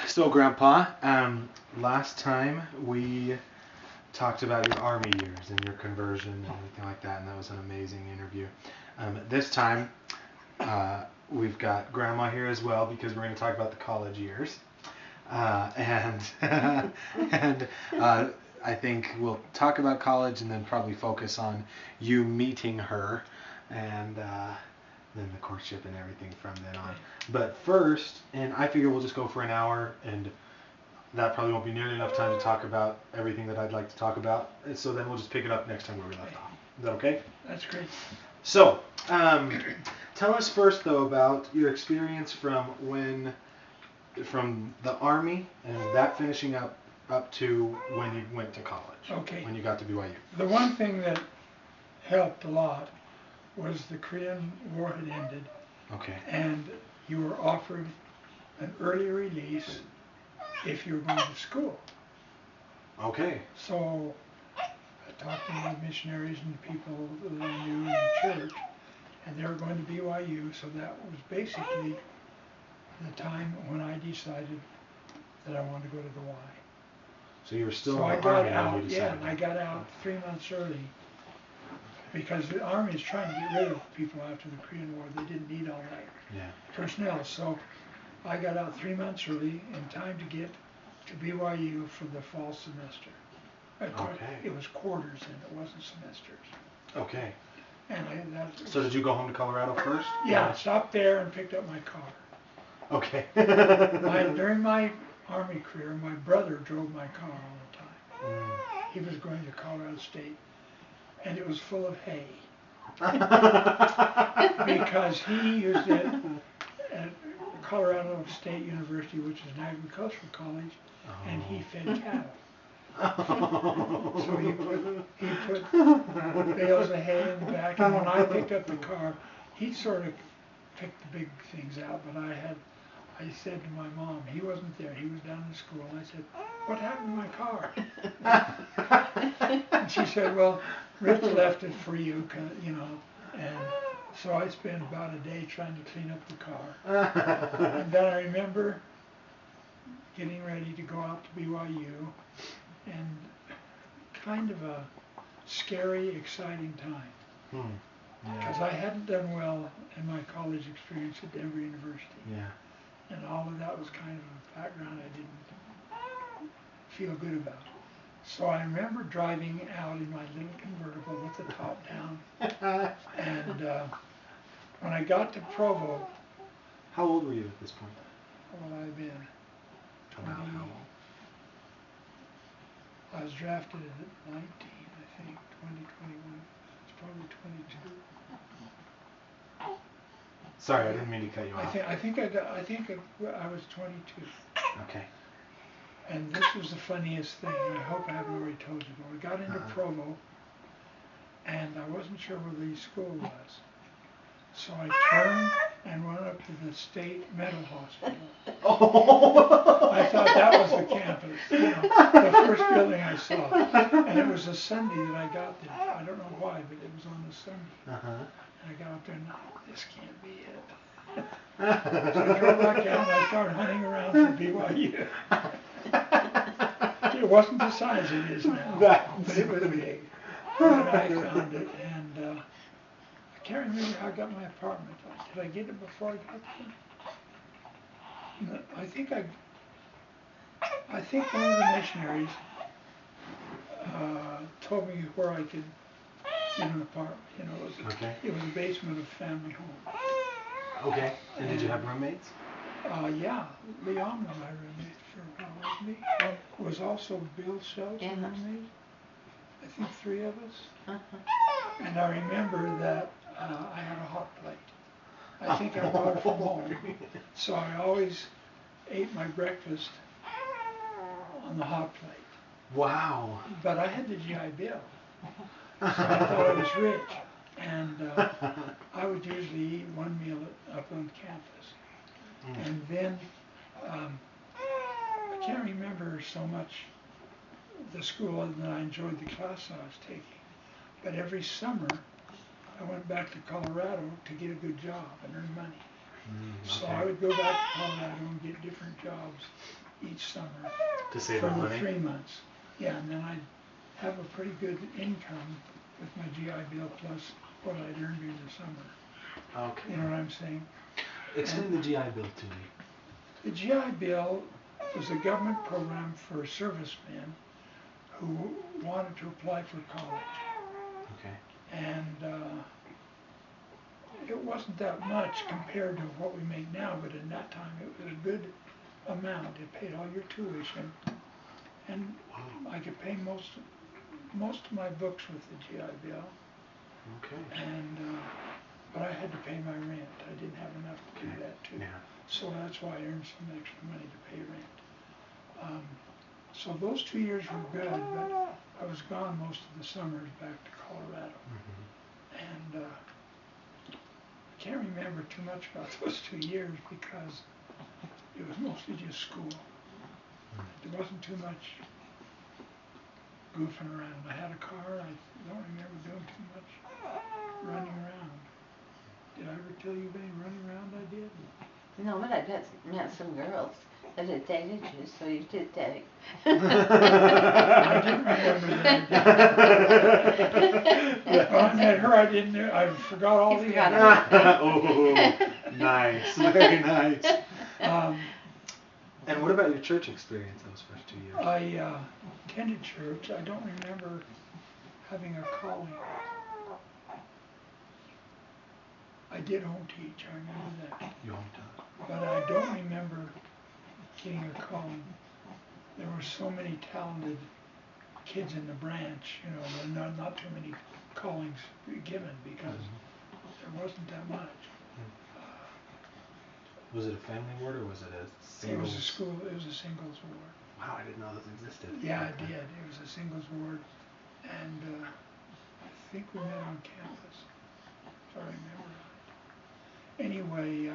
So, Grandpa, last time we talked about your army years and your conversion and everything like that, and that was an amazing interview. This time, we've got Grandma here as well because we're going to talk about the college years. And and I think we'll talk about college and then probably focus on you meeting her and then the courtship and everything from then on. But first, and I figure we'll just go for an hour, and that probably won't be nearly enough time to talk about everything that I'd like to talk about. And so then we'll just pick it up next time where we left off. Is that okay? That's great. So, tell us first though about your experience from the army and that finishing up to when you went to college. Okay. When you got to BYU. The one thing that helped a lot was the Korean War had ended. Okay. And you were offered an early release if you were going to school. Okay. So I talked to the missionaries and the people that I knew in the church, and they were going to BYU, so that was basically the time when I decided that I wanted to go to the Y. So you were still So in I the got army out, when you decided. I got out 3 months early because the army is trying to get rid of people after the Korean War. They didn't need all that personnel. So I got out 3 months early in time to get to BYU for the fall semester. Okay. It was quarters and it wasn't semesters. Okay. And so did you go home to Colorado first? Yeah, I stopped there and picked up my car. Okay. During my army career, my brother drove my car all the time. He was going to Colorado State, and it was full of hay. Because he used it at Colorado State University, which is an agricultural college, and he fed cattle. So he put bales of hay in the back, and when I picked up the car, he sort of picked the big things out, but I said to my mom, he wasn't there, he was down in school, and I said, what happened to my car? And she said, well, Rich left it for you, and so I spent about a day trying to clean up the car. And then I remember getting ready to go out to BYU, and kind of a scary, exciting time. Because I hadn't done well in my college experience at Denver University. Yeah. And all of that was kind of a background I didn't feel good about. So I remember driving out in my little convertible with the top down. And when I got to Provo. How old were you at this point? What would I have been? 20. About how old? I was drafted at 19, I think, 2021. It's probably 22. Sorry, I didn't mean to cut you off. I think I was 22. Okay. And this was the funniest thing. I hope I haven't already told you, but we got into Provo, and I wasn't sure where the school was. So I turned and went up to the state mental hospital. Oh. I thought that was the campus, the first building I saw. And it was a Sunday that I got there. I don't know why, but it was on a Sunday. And I got up there and this can't be it. So I drove back down and I started hunting around for BYU. It wasn't the size it is now, but it was big. And I found it, and I can't remember how I got my apartment. Did I get it before I got there? No, I think one of the missionaries told me where I could get an apartment. It was a basement of family home. Okay. And did you have roommates? Yeah, Leon was my roommate for a while, wasn't he? Was also Bill Schultz a roommate? I think 3 of us. And I remember that I had a hot plate. I think I brought it from home. So I always ate my breakfast on the hot plate. Wow. But I had the GI Bill. So I thought I was rich. And I would usually eat one meal up on campus. And then, I can't remember so much the school other than I enjoyed the class I was taking. But every summer, I went back to Colorado to get a good job and earn money. So I would go back to Colorado and get different jobs each summer To save for up the money? 3 months. Yeah, and then I'd have a pretty good income with my GI Bill plus what I'd earned during the summer. Okay. You know what I'm saying? Explain the GI Bill to me. The GI Bill was a government program for servicemen who wanted to apply for college. Okay. And it wasn't that much compared to what we make now, but in that time it was a good amount. It paid all your tuition, and I could pay most of my books with the GI Bill. Okay. And but I had to pay my rent. I didn't have enough to do that too. Yeah. So that's why I earned some extra money to pay rent. So those 2 years were good, but I was gone most of the summers back to Colorado. And I can't remember too much about those 2 years because it was mostly just school. There wasn't too much goofing around. I had a car. I don't remember doing too much running around. Did I ever tell you about any running around I did? No, but I met some girls that had dated you, so you did date. I didn't remember that. When I met her, I didn't know. I forgot all the others. Oh, nice. Very nice. Um, And what about your church experience those first 2 years? I attended church. I don't remember having a calling. I did home teach. I remember that. You home taught. But I don't remember getting a calling. There were so many talented kids in the branch, you know, there were not too many callings given because there wasn't that much. Was it a family ward or was it a It singles? was a school, it was a singles ward. Wow, I didn't know this existed. Yeah, it did. It was a singles ward. And I think we met on campus, if I remember right. Anyway,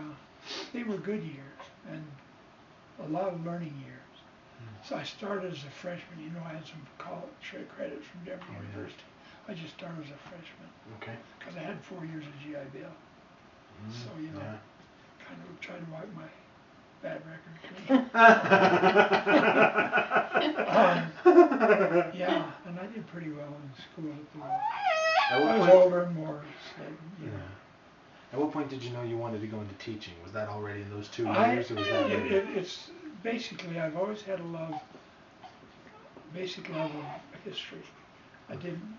they were good years and a lot of learning years. So I started as a freshman. You know, I had some college credits from Jerri University. I just started as a freshman. Okay. Because I had 4 years of GI Bill. So, you know, kind of tried to wipe my bad record clean. Yeah, and I did pretty well in school at the wall. I was older and more, you know. At what point did you know you wanted to go into teaching? Was that already in those 2 years, or was that later? It's basically, I've always had a basic love of history. I didn't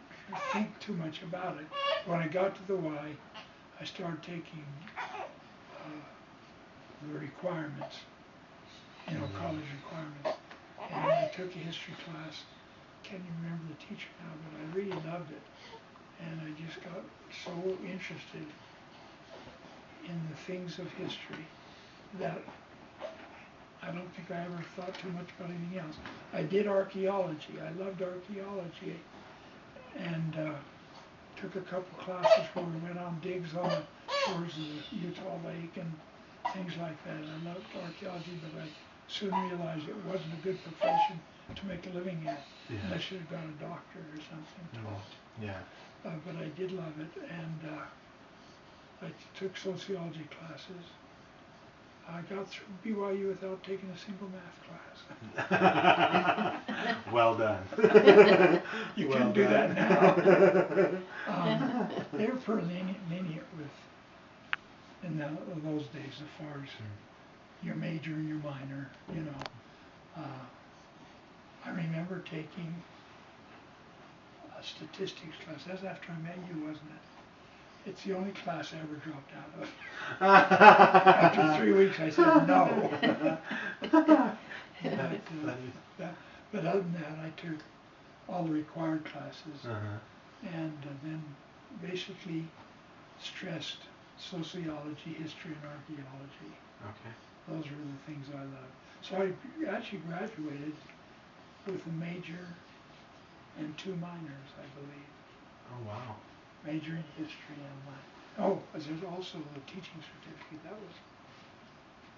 think too much about it. When I got to the Y, I started taking the requirements, you know, college requirements. And I took a history class. Can't even remember the teacher now, but I really loved it. And I just got so interested in the things of history that I don't think I ever thought too much about anything else. I did archaeology. I loved archaeology, and took a couple classes where we went on digs on the shores of the Utah Lake and things like that. I loved archaeology, but I soon realized it wasn't a good profession to make a living at unless you got a doctorate or something taught. Yeah. But I did love it, and I took sociology classes. I got through BYU without taking a single math class. Well done. You Well couldn't do done. that now. They were pretty lenient with, in those days, as far as your major and your minor, you know. I remember taking a statistics class. That's after I met you, wasn't it? It's the only class I ever dropped out of. After 3 weeks, I said no. But other than that, I took all the required classes, and then basically stressed sociology, history, and archaeology. Okay. Those were the things I loved. So I actually graduated with a major and 2 minors, I believe. Oh, wow. Major in history and minor. Oh, there's also the teaching certificate. That was,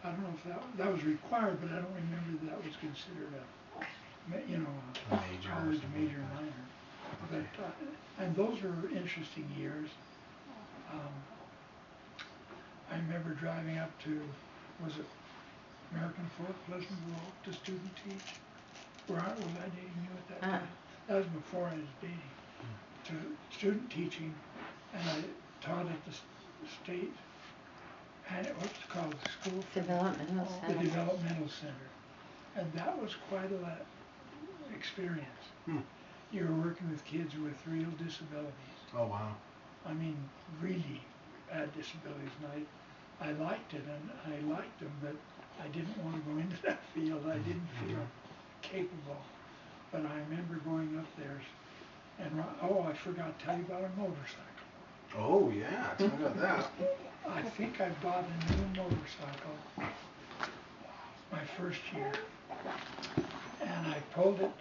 I don't know if that was required, but I don't remember that was considered a, you know, a Major or college something major like that. minor. Okay. But and those were interesting years. I remember driving up to, was it American Fork, Pleasant Grove, to student teach. Was I dating you at that Ah. time? That was before I was dating. To student teaching, and I taught at the state, and what's it called, the school for Developmental the Center. developmental center, and that was quite a experience. You were working with kids with real disabilities. Oh wow. I mean, really bad disabilities, and I liked it, and I liked them, but I didn't want to go into that field. I didn't feel capable. But I remember going up there, and I forgot to tell you about a motorcycle. Oh yeah, tell me about that. I think I bought a new motorcycle my first year, and I pulled it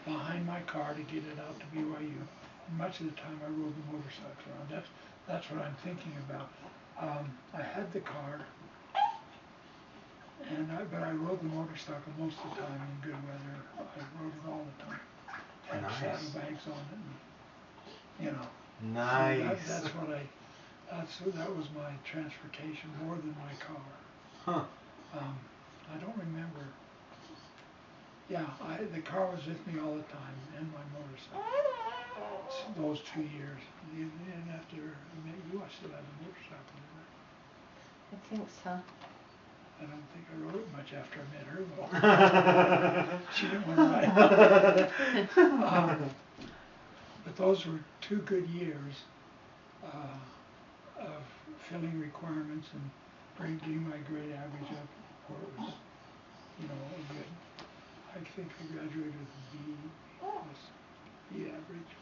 behind my car to get it out to BYU. And much of the time I rode the motorcycle around. That's what I'm thinking about. I had the car, but I rode the motorcycle most of the time in good weather. I rode it all the time. Had Nice. saddlebags on it, and, you know. Nice. So that was my transportation more than my car. Huh. I don't remember. Yeah, the car was with me all the time, and my motorcycle. Those 2 years. And after I met you, I still had a motorcycle, didn't I? I think so. I don't think I rode it much after I met her, though. She didn't want to ride. But those were 2 good years of filling requirements and getting my grade average up where it was, a good. I think I graduated with a B average.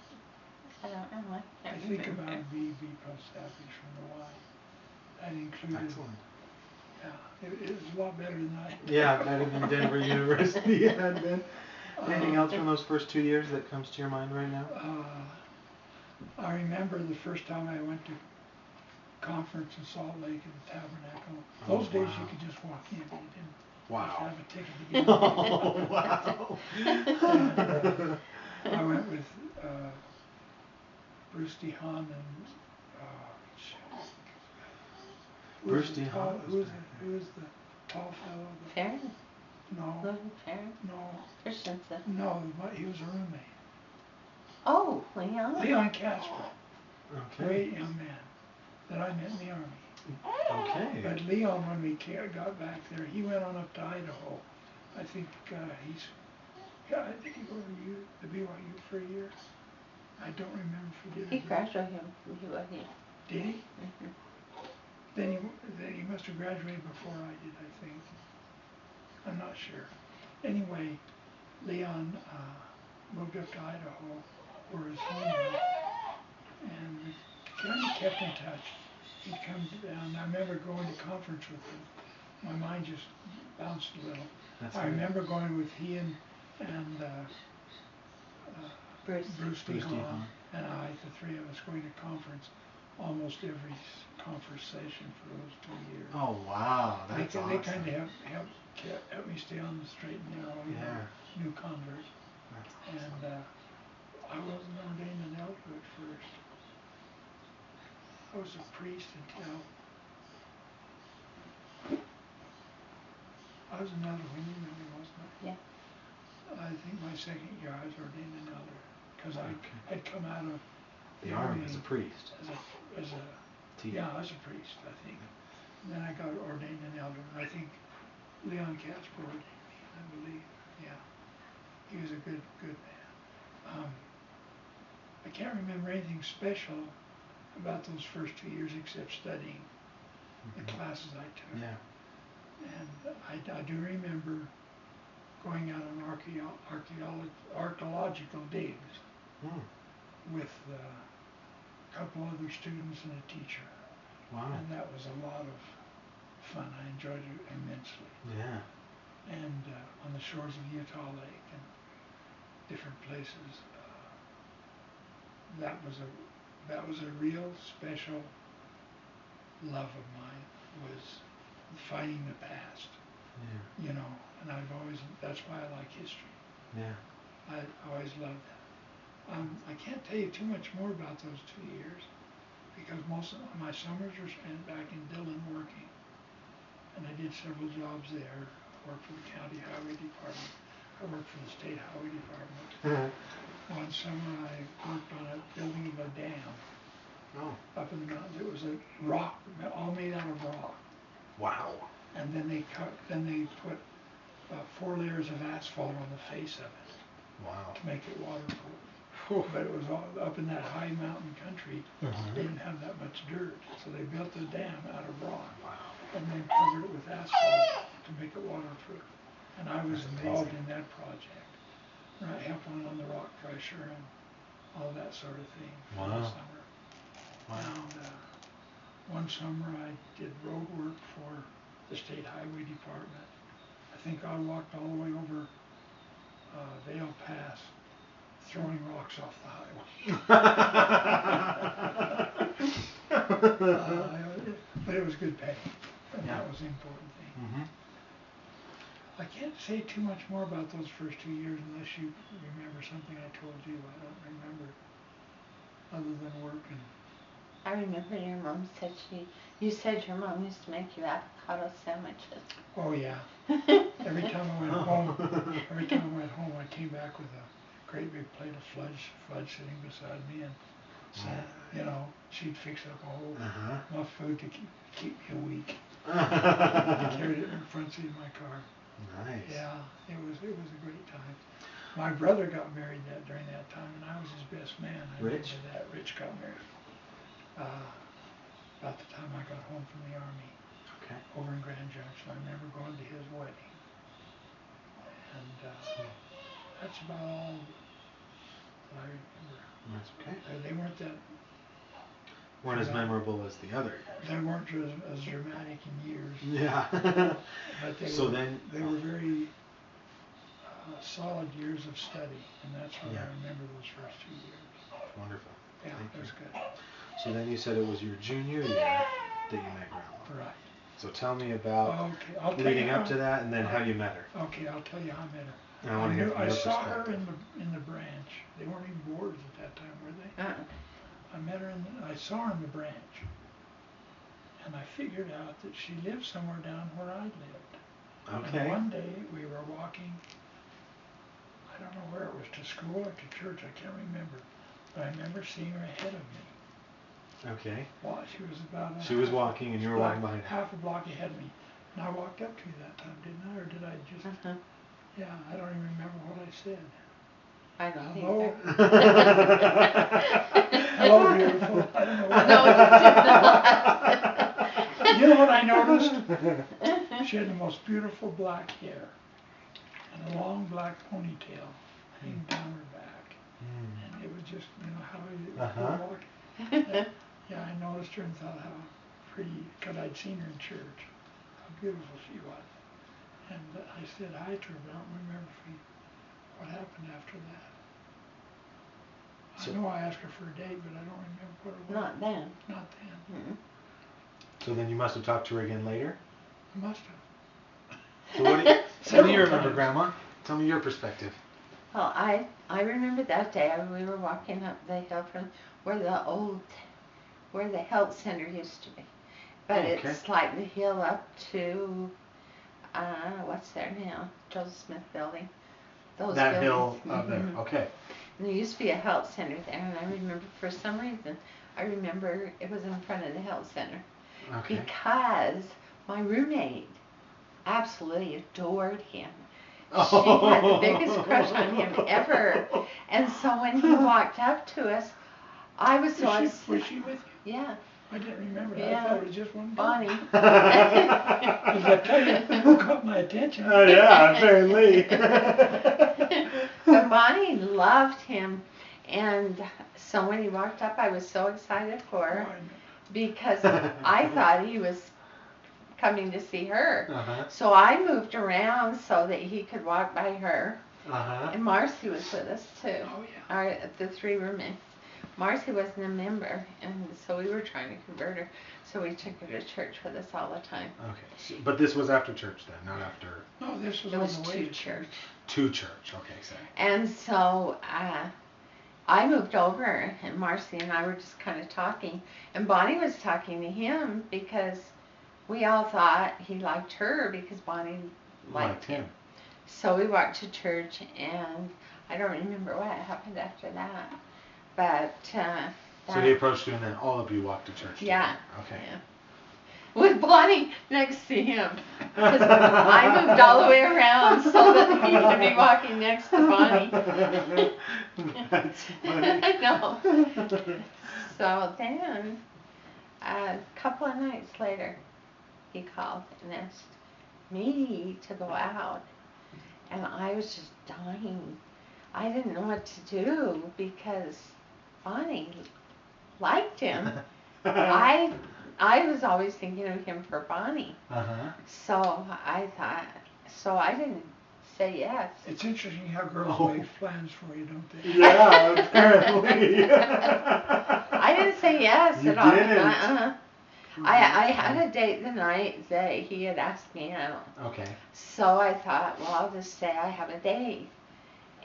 I don't know. I I can't think remember. about B plus average from the Y. That included. Excellent. Yeah, it was a lot better than I. Yeah, better than Denver University had been. Anything else from those first 2 years that comes to your mind right now? I remember the first time I went to conference in Salt Lake in the Tabernacle. Those days you could just walk in. You didn't have to have a ticket to get in. Oh wow. And, I went with Bruce DeHaan and Bruce DeHaan. who is the tall fellow? Farron? No, Logan Farron? no, Christensen? no. He was a roommate. Oh, Leon? Leon Casper, Okay. great young man that I met in the Army. Okay. But Leon, when we got back there, he went on up to Idaho. I think I think he go to BYU for a year. I don't remember if he did. He graduated from BYU. Did he? Mm-hmm. Then he must have graduated before I did, I think. I'm not sure. Anyway, Leon moved up to Idaho, where his home was, and we kind of kept in touch. He'd come down. I remember going to conference with him. My mind just bounced a little. I remember going with he and Bruce DeHaan and I, the 3 of us, going to conference almost every conference session for those 2 years. Oh wow, that's awesome. They kind of helped me stay on the straight and narrow, new convert. That's awesome. And I wasn't ordained an elder at first. I was a priest until I was an elder when you knew me, wasn't I? Yeah. I think my second year I was ordained an elder because I had come out of the Army as a priest. As a priest, I think. And then I got ordained an elder. I think Leon Casper ordained me, I believe. Yeah. He was a good man. I can't remember anything special about those first 2 years except studying the classes I took. Yeah. And I do remember going out on archaeological digs with a couple other students and a teacher. Wow. And that was a lot of fun. I enjoyed it immensely. Yeah. And on the shores of Utah Lake and different places, that was a real special love of mine, was finding the past. Yeah. And that's why I like history. Yeah. I always loved that. I can't tell you too much more about those 2 years because most of my summers were spent back in Dillon working. and I did several jobs there. I worked for the county highway department. I worked for the state highway department. One summer I worked on a building of a dam up in the mountains. It was a rock, all made out of rock. Wow. And then they put 4 layers of asphalt on the face of it. Wow. To make it waterproof. But it was all up in that high mountain country. They didn't have that much dirt, so they built the dam out of rock. Wow. And then covered it with asphalt to make it waterproof. And I was involved in that project. And I helped on the rock pressure and all that sort of thing for the summer. Wow. And one summer I did road work for the state highway department. I think I walked all the way over Vail Pass, throwing rocks off the highway. But it was good pay, and that was the important thing. I can't say too much more about those first 2 years unless you remember something I told you. I don't remember, other than working. I remember your mom said you said your mom used to make you avocado sandwiches. Oh yeah. Every time I went home, I came back with a great big plate of fudge sitting beside me, and so, she'd fix up a whole enough food to keep me a week. I carried it in the front seat of my car. Nice. Yeah, it was a great time. My brother got married during that time, and I was his best man. Rich? Remember that. Rich got married. About the time I got home from the Army. Okay. Over in Grand Junction. I remember going to his wedding. And that's about all that I remember. That's okay. They weren't Weren't as memorable as the other years. They weren't as dramatic in years. Yeah. But they were very solid years of study, and that's why I remember those first 2 years. Wonderful. Yeah, it was good. So then you said it was your junior year that you met Grandma. Right. So tell me about leading up to that, and then how you met her. Okay, I'll tell you how I met her. And I want to hear from your saw perspective. her in the branch. They weren't even boards at that time, were they? Uh-uh. I met her I saw her in the branch, and I figured out that she lived somewhere down where I lived. Okay. And one day we were walking, I don't know where it was, to school or to church, I can't remember. But I remember seeing her ahead of me. Okay. Well, she was about She was walking and you were walking behind her. half a block ahead of me. And I walked up to you that time, didn't I? Or did I just... Yeah, I don't even remember what I said. I don't Hello? think Hello, beautiful. I don't know what No, You know what I noticed? She had the most beautiful black hair and a long black ponytail hanging down her back. And it was just, how you walk. Yeah, I noticed her and thought how pretty, because I'd seen her in church, how beautiful she was. And I said hi to her, but I don't remember what happened after that. I know I asked her for a date, but I don't remember what it was. not then. Not then. Mm-mm. So then you must have talked to her again later? I must have. So what do you remember, Grandma? Tell me your perspective. Well, I remember that day we were walking up the hill from where the health center used to be. But it's like the hill up to, what's there now? Joseph Smith Building. Those that buildings. hill up there, okay. And there used to be a health center there, and I remember for some reason, it was in front of the health center. Okay. Because my roommate absolutely adored him. She had the biggest crush on him ever. And so when he walked up to us, I was so Was she with you? Yeah. I didn't remember that. Yeah. I thought it was just one Bonnie. Because I tell you, who caught my attention? Oh yeah, apparently. But Bonnie loved him. And so when he walked up, I was so excited for her because I thought he was coming to see her. So I moved around so that he could walk by her. And Marcy was with us too. Oh yeah. The 3 roommates. Marcy wasn't a member, and so we were trying to convert her. So we took her to church with us all the time. Okay, so, but this was after church then, not after. No, this was It was on the way to church. To church, okay, sorry. And so I moved over, and Marcy and I were just kind of talking, and Bonnie was talking to him because we all thought he liked her because Bonnie liked him. So we walked to church, and I don't remember what happened after that. But so he approached you, and then all of you walked to church together. Yeah. Okay. Yeah. With Bonnie next to him, because I moved all the way around so that he could be walking next to Bonnie. That's funny. I know. So then, a couple of nights later, he called and asked me to go out, and I was just dying. I didn't know what to do because Bonnie liked him. I was always thinking of him for Bonnie. So I didn't say yes. It's interesting how girls make plans for you, don't they? Yeah, apparently. I didn't say yes You at all. didn't? I had a date the night that he had asked me out. Okay. So I thought, well, I'll just say I have a date.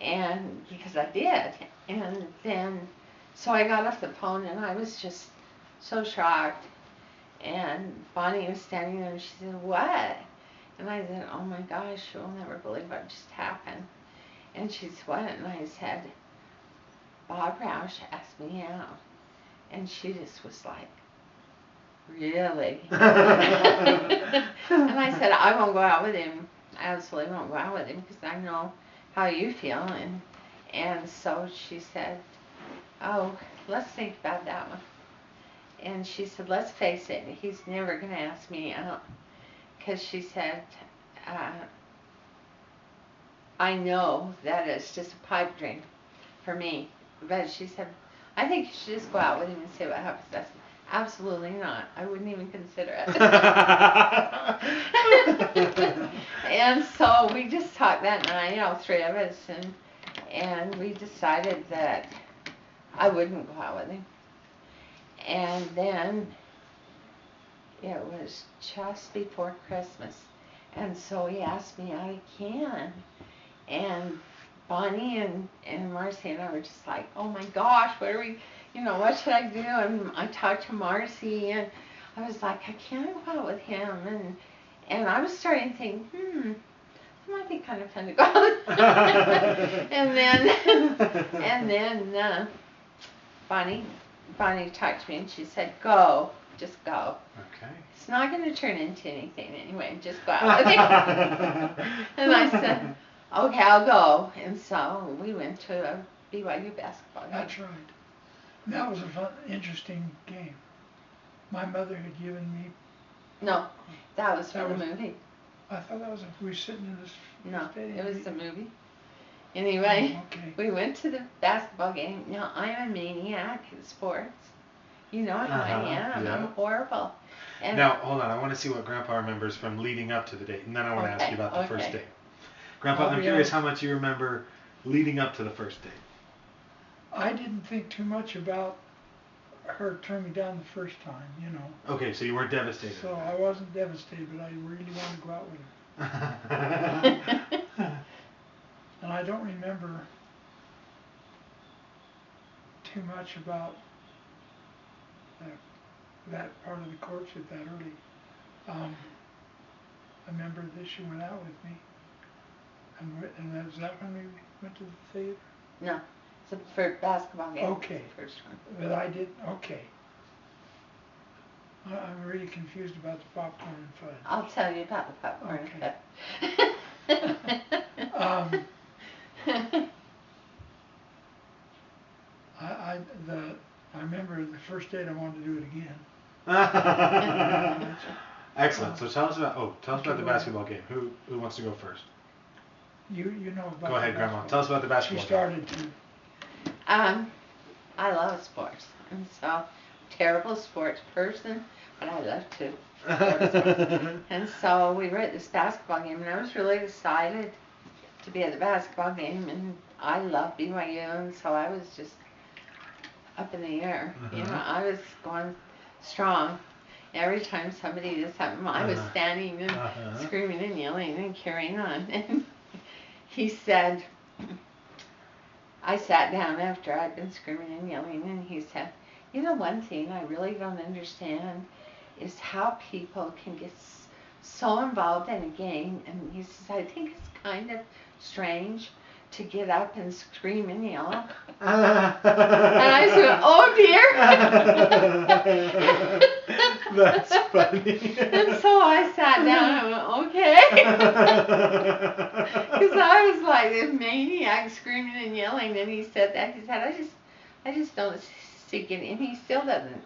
And because I did. And then, so I got off the phone and I was just so shocked. And Bonnie was standing there and she said, what? And I said, oh my gosh, you'll never believe what just happened. And she said, what? And I said, Bob Roush asked me out. And she just was like, really? And I said, I won't go out with him. I absolutely won't go out with him because I know how you feel. And so she said, oh, let's think about that one. And she said, let's face it, he's never going to ask me out. Because she said, I know that it's just a pipe dream for me. But she said, I think you should just go out with him and see what happens. I said, absolutely not. I wouldn't even consider it. And so we just talked that night, all three of us, and we decided that I wouldn't go out with him. And then it was just before Christmas. And so he asked me out again. And Bonnie and Marcy and I were just like, oh my gosh, what should I do? And I talked to Marcy and I was like, I can't go out with him. And I was starting to think, it might be kind of fun to go out. And then Bonnie talked to me and she said, go, just go. Okay. It's not going to turn into anything anyway, just go out with him. And I said, okay, I'll go. And so we went to a BYU basketball game. That's right. That was a fun, interesting game. My mother had given me. No, that was for the movie. I thought that was we were sitting in this. No, it was the movie. Anyway, okay. We went to the basketball game. Now I'm a maniac in sports. You know how I am. Yeah. I'm horrible. And now hold on, I want to see what Grandpa remembers from leading up to the date, and then I want to ask you about the first date. Grandpa, I'm curious how much you remember leading up to the first date. I didn't think too much about her turning me down the first time, you know. Okay, so you weren't devastated. So I wasn't devastated, but I really wanted to go out with her. And I don't remember too much about that part of the courtship that early. I remember that she went out with me. And was that when we went to the theater? No, it's the first basketball game. Okay. The first one. But I did, okay. I'm really confused about the popcorn and fudge. I'll tell you about the popcorn and fudge. I remember the first date I wanted to do it again. Excellent. So tell us about the basketball game. Who wants to go first? You know about. Go ahead, Grandma. Tell us about the basketball game. She started to. I love sports, and so terrible sports person, but I love to. And so we were at this basketball game, and I was really excited to be at the basketball game, and I love BYU, and so I was just up in the air. You know, I was going strong. Every time somebody did something, I was standing and screaming and yelling and carrying on. And he said, I sat down after I'd been screaming and yelling, and he said, you know, one thing I really don't understand is how people can get so involved in a game. And he says, I think it's kind of strange to get up and scream and yell. And I said, oh dear. That's funny. And so I sat down and went, okay. Because I was like this maniac screaming and yelling. And he said that. He said, I just don't see it. And he still doesn't.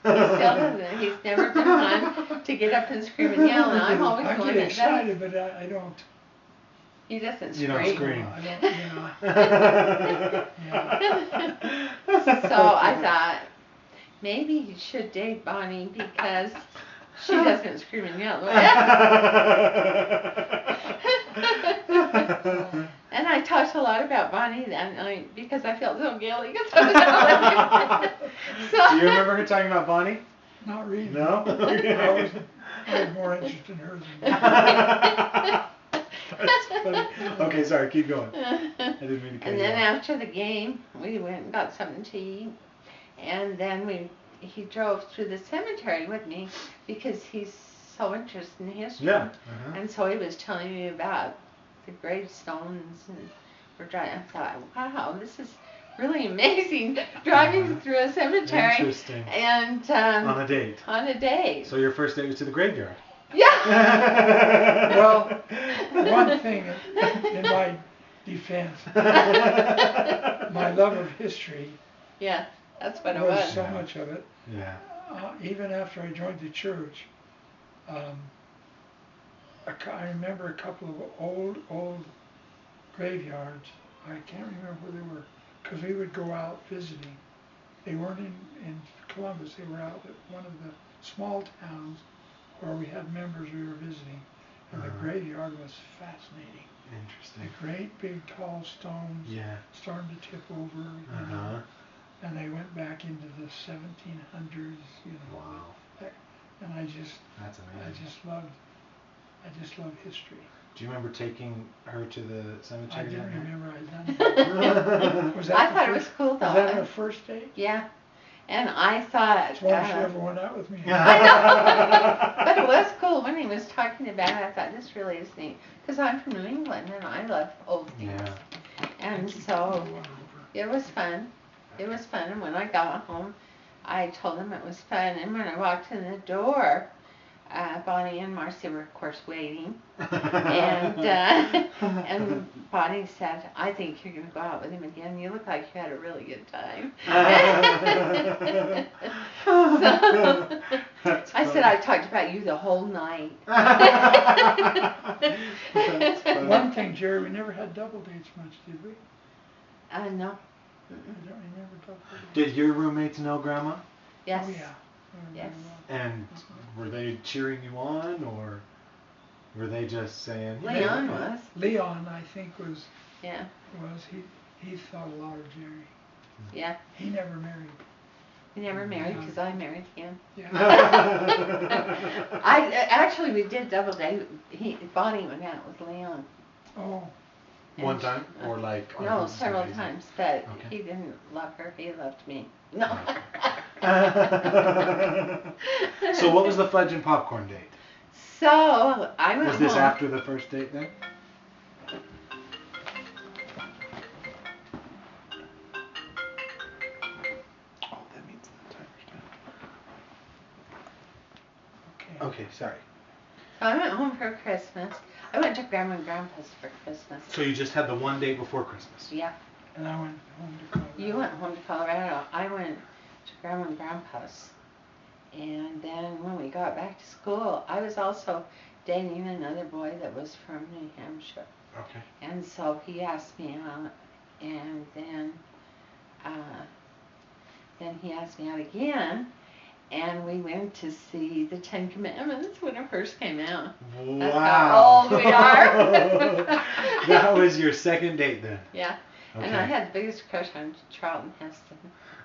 He's never been one to get up and scream and yell. And I'm always I going get excited, but I don't. He doesn't scream. You don't scream. I don't, So I thought maybe you should date Bonnie because she doesn't scream and yell. And I talked a lot about Bonnie that night because I felt so guilty. So, do you remember her talking about Bonnie? Not really. No? I was more interested in her than That's funny. Okay, sorry, keep going. I didn't mean to cut and you then off. after the game, we went and got something to eat. And then he drove through the cemetery with me because he's so interested in history. Yeah. Uh-huh. And so he was telling me about the gravestones, and we're driving. I thought, wow, this is really amazing, driving through a cemetery. Interesting. And on a date. On a date. So your first date was to the graveyard. Yeah. Well, one thing in my defense, my love of history. Yeah, that's what it was. was. So much of it. Yeah. Even after I joined the church, I remember a couple of old graveyards. I can't remember where they were, because we would go out visiting. They weren't in Columbus. They were out at one of the small towns where we had members we were visiting. And the graveyard was fascinating. Interesting. The great big tall stones, starting to tip over, you know. And they went back into the 1700s, you know. Wow. And That's amazing. I just love history. Do you remember taking her to the cemetery? I didn't that night? remember I'd done that. I thought it was cool though. Was that our first date? Yeah. And I thought. That's why she ever went out with me. I know. But it was cool when he was talking about it. I thought this really is neat because I'm from New England and I love old things. Yeah. And so it was fun. It was fun. And when I got home, I told him it was fun. And when I walked in the door, Bonnie and Marcy were, of course, waiting. And Bonnie said, I think you're going to go out with him again. You look like you had a really good time. So I said, I talked about you the whole night. One thing, Jerry, we never had double dates much, did we? No. I don't remember double dates. Did your roommates know Grandma? Yes. Oh, yeah. Yes. And were they cheering you on, or were they just saying? Leon was. Leon, I think, was. Yeah. He thought a lot of Jerry. Yeah. He never married. He never married because I married him. Yeah. Actually we did double date. Bonnie went out with Leon. Oh. One time, or like? No, several times, but Okay. he didn't love her. He loved me. No. So what was the fudge and popcorn date? So I went Was this home. after the first date then? Oh, that means the timer's done. Okay, sorry. So I went home for Christmas. I went to Grandma and Grandpa's for Christmas. So you just had the one date before Christmas? Yeah. And I went home to Colorado. You went home to Colorado. I went to Grandma and Grandpa's. And then when we got back to school, I was also dating another boy that was from New Hampshire. Okay. And so he asked me out, and then he asked me out again, and we went to see the Ten Commandments when it first came out. Wow. That's how old we are. That was your second date then? Yeah. Okay. And I had the biggest crush on Charlton Heston.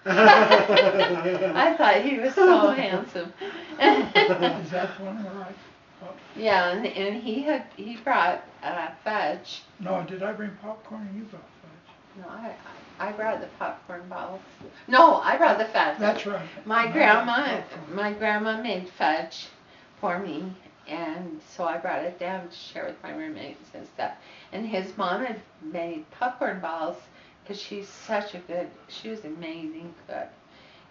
I thought he was so handsome. Is that one where I? Yeah, and he brought fudge. No, did I bring popcorn and you brought fudge? No, I brought the popcorn balls. No, I brought the fudge. That's right. My grandma made fudge for me, and so I brought it down to share with my roommates and stuff. And his mom had made popcorn balls because she was an amazing cook,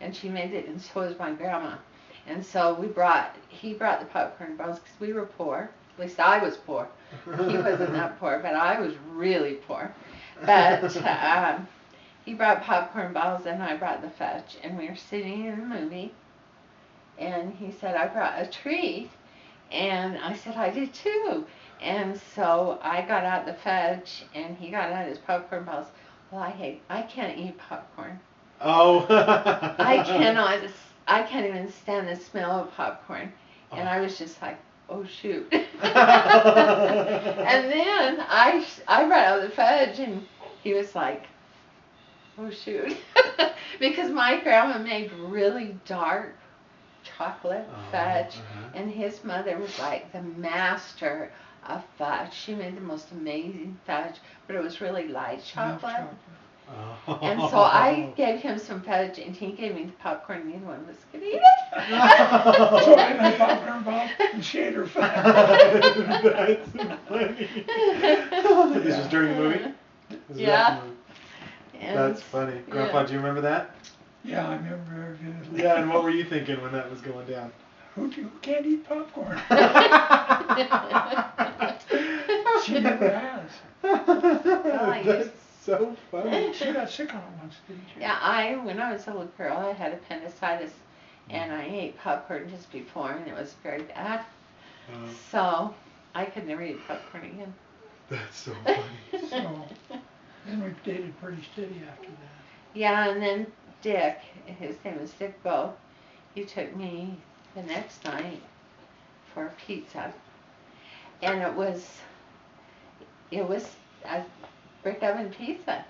and she made it, and so was my grandma. And so he brought the popcorn balls because we were poor. At least I was poor. He wasn't that poor, but I was really poor. But he brought popcorn balls and I brought the fudge, and we were sitting in a movie, and he said, I brought a treat, and I said, I did too. And so I got out the fudge and he got out his popcorn balls. Well, I can't eat popcorn. Oh. I can't even stand the smell of popcorn. And I was just like, oh shoot. And then I brought out the fudge and he was like, oh shoot. Because my grandma made really dark chocolate fudge, and his mother was like the master of fudge. She made the most amazing fudge, but it was really light chocolate. And so I gave him some fudge, and he gave me the popcorn, and neither one of us could eat it. So I made popcorn balls and she ate her fudge. That's funny. This was during the movie? Yeah. That's funny. Grandpa, do you remember that? Yeah, I remember very vividly. Yeah, and what were you thinking when that was going down? Who can't eat popcorn? She never has. That's so funny. She got sick on it once, didn't she? Yeah, when I was a little girl, I had appendicitis, and I ate popcorn just before, and it was very bad. So I could never eat popcorn again. That's so funny. So then we dated pretty steady after that. Yeah, and then Dick, his name was Dick Bo, he took me the next night for pizza, and it was a brick oven pizza.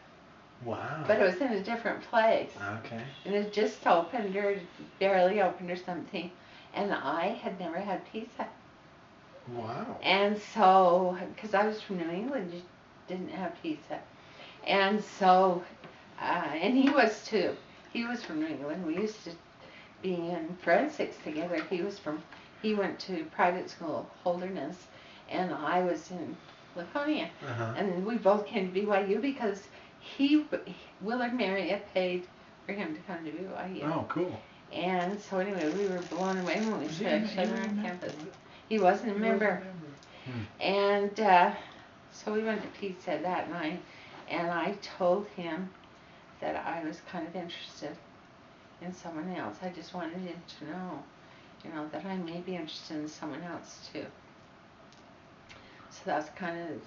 Wow. But it was in a different place. Okay. And it just opened or barely opened or something, and I had never had pizza. Wow. And so, because I was from New England, you didn't have pizza. And so, and he was too. He was from New England. We used to be in forensics together. He went to private school, Holderness, and I was in Laconia. And we both came to BYU because Willard Marriott paid for him to come to BYU. Oh, cool. And so anyway, we were blown away when we saw each other on campus. He wasn't a member. And so we went to pizza that night, and I told him that I was kind of interested in someone else. I just wanted him to know, that I may be interested in someone else too. So that's kind of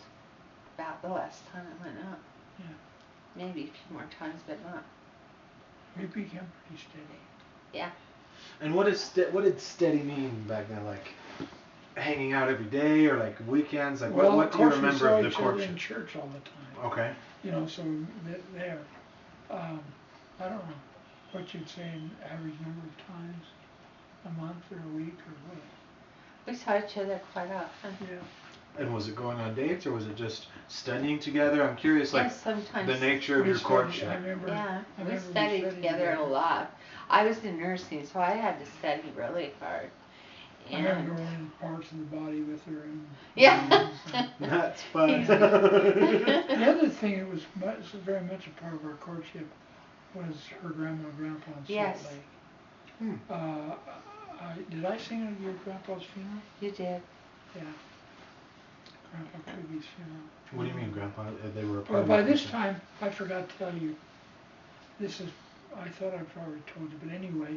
about the last time I went out. Yeah. Maybe a few more times, but not. We became pretty steady. Yeah. And what did steady mean back then? Like hanging out every day, or like weekends? Like what do you remember of the courtship? In church all the time. Okay. So there. I don't know what you'd say in average number of times, a month or a week or what. We saw each other quite often. Yeah. And was it going on dates, or was it just studying together? I'm curious, like sometimes the nature of your courtship. We studied together a lot. I was in nursing, so I had to study really hard. I remember going in parts of the body with her. Yeah. That's fun. The other thing that was very much a part of our courtship was her grandma and grandpa in Salt Lake. Did I sing at your grandpa's funeral? You did. Yeah. Grandpa Kirby's funeral. What do you mean, Grandpa? They were a part Well, of by this time, I forgot to tell you, I thought I've already told you, but anyway,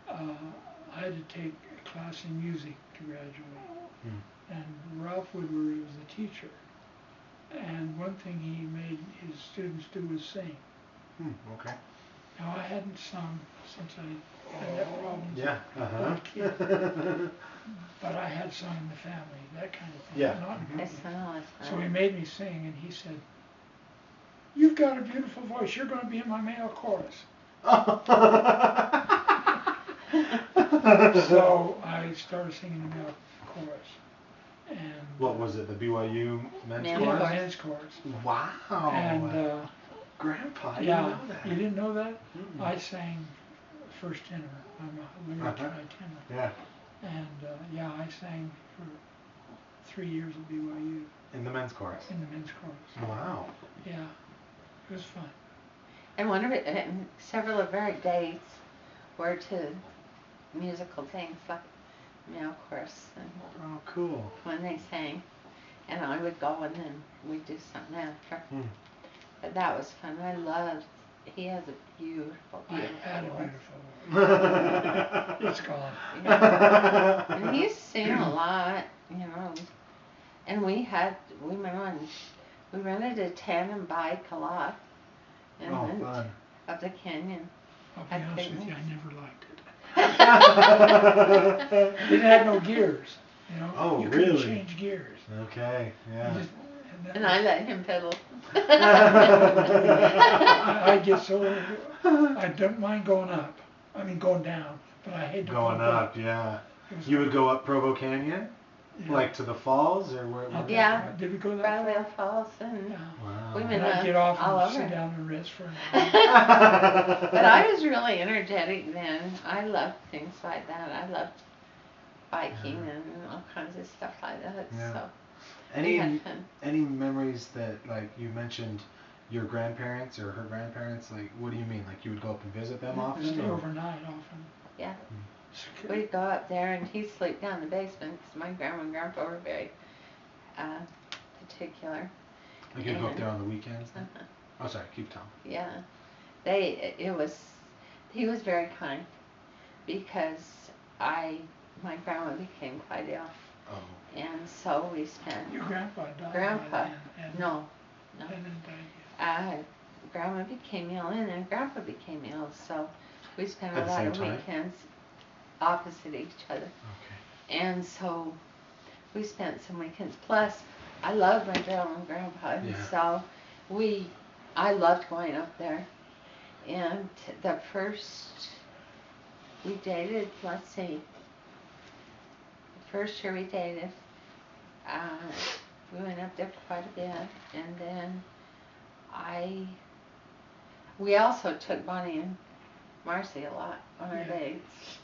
I had to take a class in music to graduate. And Ralph Woodward was the teacher. And one thing he made his students do was sing. Okay. Now, I hadn't sung since I had that problem as a kid. But I had sung in the family, that kind of thing. Yeah. Not so he made me sing, and he said, "You've got a beautiful voice. You're going to be in my male chorus." So I started singing the male chorus. And what was it? The BYU men's chorus? Yeah, men's chorus. Wow. And Grandpa, I Yeah, didn't know that. you didn't know that? Mm-mm. I sang first tenor. I'm a lyric Uh-huh. tenor. Yeah. And yeah, I sang for 3 years at BYU In the men's chorus. in the men's chorus. Wow. Yeah, it was fun. And one of it, and several of our dates were to musical things like male chorus and Oh, cool. when they sang, and I would go and then we'd do something after. Hmm. But that was fun. I loved. He has a beautiful, I beautiful had a voice. beautiful voice. It's gone. Yeah. And he used to sing a lot, you know. And we rented a tandem bike a lot, and Oh, went fun. up the canyon. I'll be Had honest with you, picnics. I never liked it. It had no gears, you know. Oh, you couldn't really? change gears. Okay, You yeah. just, that And was- I let him pedal. I get so, I don't mind going up. I mean going down, but I hate to Going pump up, yeah. It was You would like- go up Provo Canyon? yeah. Like to the falls, or where? Up Yeah. there. Did we go that far? Bradley Falls and Yeah. Wow. We And went I'd get off all and over. sit down and rest for an hour. But I was really energetic then. I loved things like that. I loved biking and all kinds of stuff like that. Yeah. So we Any had fun. any memories that, like, you mentioned your grandparents or her grandparents, like, what do you mean? Like, you would go up and visit them often? Stay or- overnight often. Yeah. It's- We'd go up there and he'd sleep down in the basement because my grandma and grandpa were very particular. Like, you'd go up And- there on the weekends? Then? Uh-huh. Oh, sorry, keep telling. Yeah. He was very kind because my grandma became quite ill. Oh. And so we spent, Your grandpa died. Grandpa, by then, and no, And then died. Grandma became ill and then Grandpa became ill, so we spent At a the lot same of time? weekends opposite each other. Okay. And so we spent some weekends. Plus, I loved my grandma and grandpa, and Yeah. so I loved going up there. And the first we dated, let's see, the first year we dated, we went up there for quite a bit, and then we also took Bonnie and Marcy a lot on our Yeah. dates.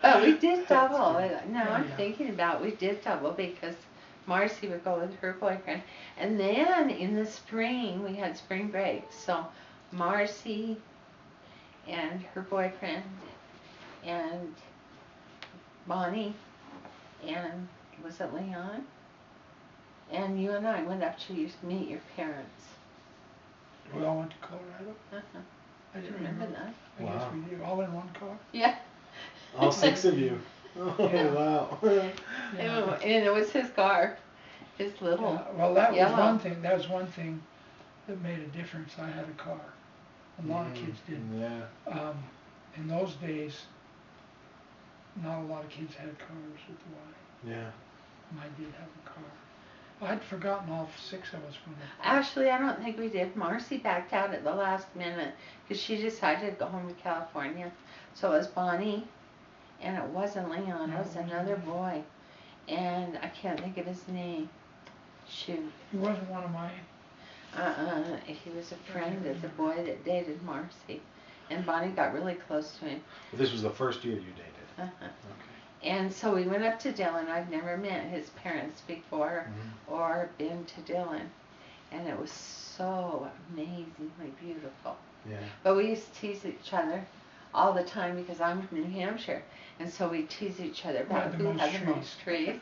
But we did double. Now Yeah, I'm yeah. thinking about we did double because Marcy would go with her boyfriend. And then in the spring, we had spring break. So Marcy and her boyfriend and Bonnie and was it Leon? And you and I went up to meet your parents. We all went to Colorado. Uh-huh. I Do you didn't remember remember. that? I guess Wow. we did. All in one car. Yeah. All 6 of you. Oh, Yeah. wow. And it was his car. His little. Yeah, well, that was yellow. one thing. That was one thing that made a difference. I had a car. A lot of kids didn't. Yeah. In those days, not a lot of kids had cars with the wife. Yeah. And I did have a car. I'd forgotten all 6 of us when Actually, I don't think we did. Marcy backed out at the last minute because she decided to go home to California. So it was Bonnie, and it wasn't Leon. No, It was it wasn't another Leon. boy, and I can't think of his name. Shoot. he wasn't one of my. He was a friend of the boy that dated Marcy, and Bonnie got really close to him. Well, this was the first year you dated. Uh-huh. Okay. And so we went up to Dillon. I'd never met his parents before or been to Dillon. And it was so amazingly beautiful. Yeah. But we used to tease each other all the time because I'm from New Hampshire. And so we tease each other about the who most had the most trees.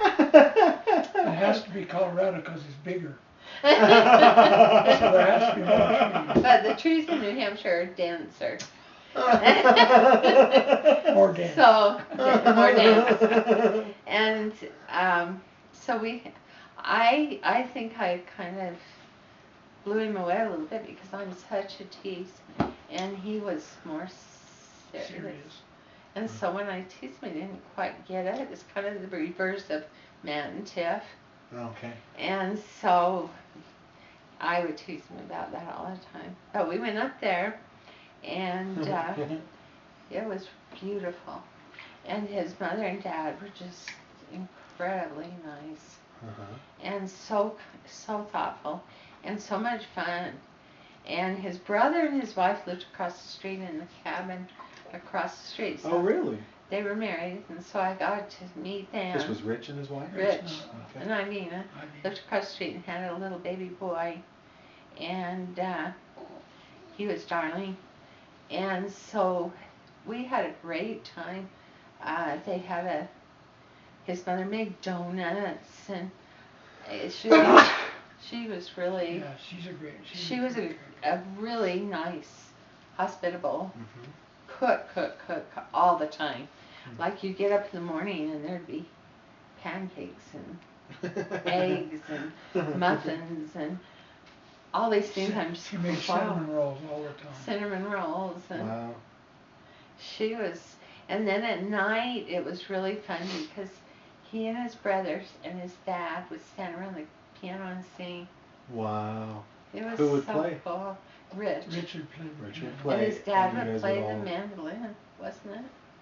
It has to be Colorado because it's bigger. So there has to be more trees. But the trees in New Hampshire are denser. More dense. So, more dense. And so I think I kind of blew him away a little bit because I'm such a tease, and he was more serious. Serious. And so when I teased him, he didn't quite get it. It was kind of the reverse of Matt and Tiff. Okay. And so I would tease him about that all the time. But we went up there, and it was beautiful. And his mother and dad were just incredibly nice. and so thoughtful, and so much fun. And his brother and his wife lived across the street in the cabin across the street. So oh, really? they were married, and so I got to meet them. This was Rich and his wife? Rich Okay. and Ivina lived across the street and had a little baby boy, and he was darling. And so we had a great time. They had his mother made donuts, and she was really, Yeah, she's a great. she was a really nice, hospitable cook all the time. Like you get up in the morning and there'd be pancakes and eggs and muffins and all these things. She made cinnamon rolls all the time. Cinnamon rolls, and Wow. she was. And then at night it was really fun because he and his brothers and his dad would stand around the piano and sing. Wow. It was Who would so play? cool. Rich. Richard played. Richard piano. played. And his dad and you would guys play would the all- mandolin, wasn't it?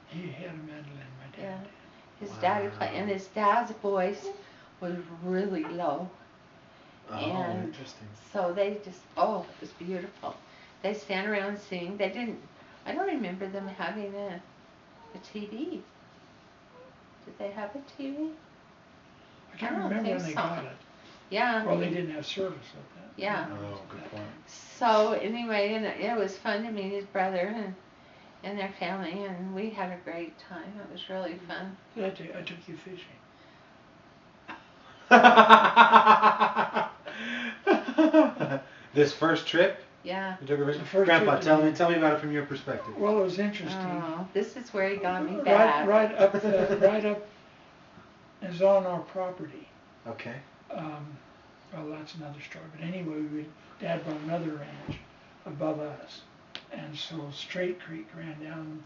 He had a mandolin, my Yeah. dad. His dad would play, and his dad's voice was really low. Oh, And interesting. so they just, it was beautiful. They stand around singing. They didn't, I don't remember them having a TV. Did they have a TV? I can't I don't remember think when they so. got it. Yeah. Well, they didn't have service like that. Yeah. Oh, good point. So anyway, and it was fun to meet his brother and their family, and we had a great time. It was really fun. I took you fishing. This first trip, Yeah. you took a The vision? first Grandpa, trip tell to- me about it from your perspective. Well, it was interesting. Oh, this is where he got me back. Right up is on our property. Okay. Well, that's another story. But anyway, Dad bought another ranch above us, and so Straight Creek ran down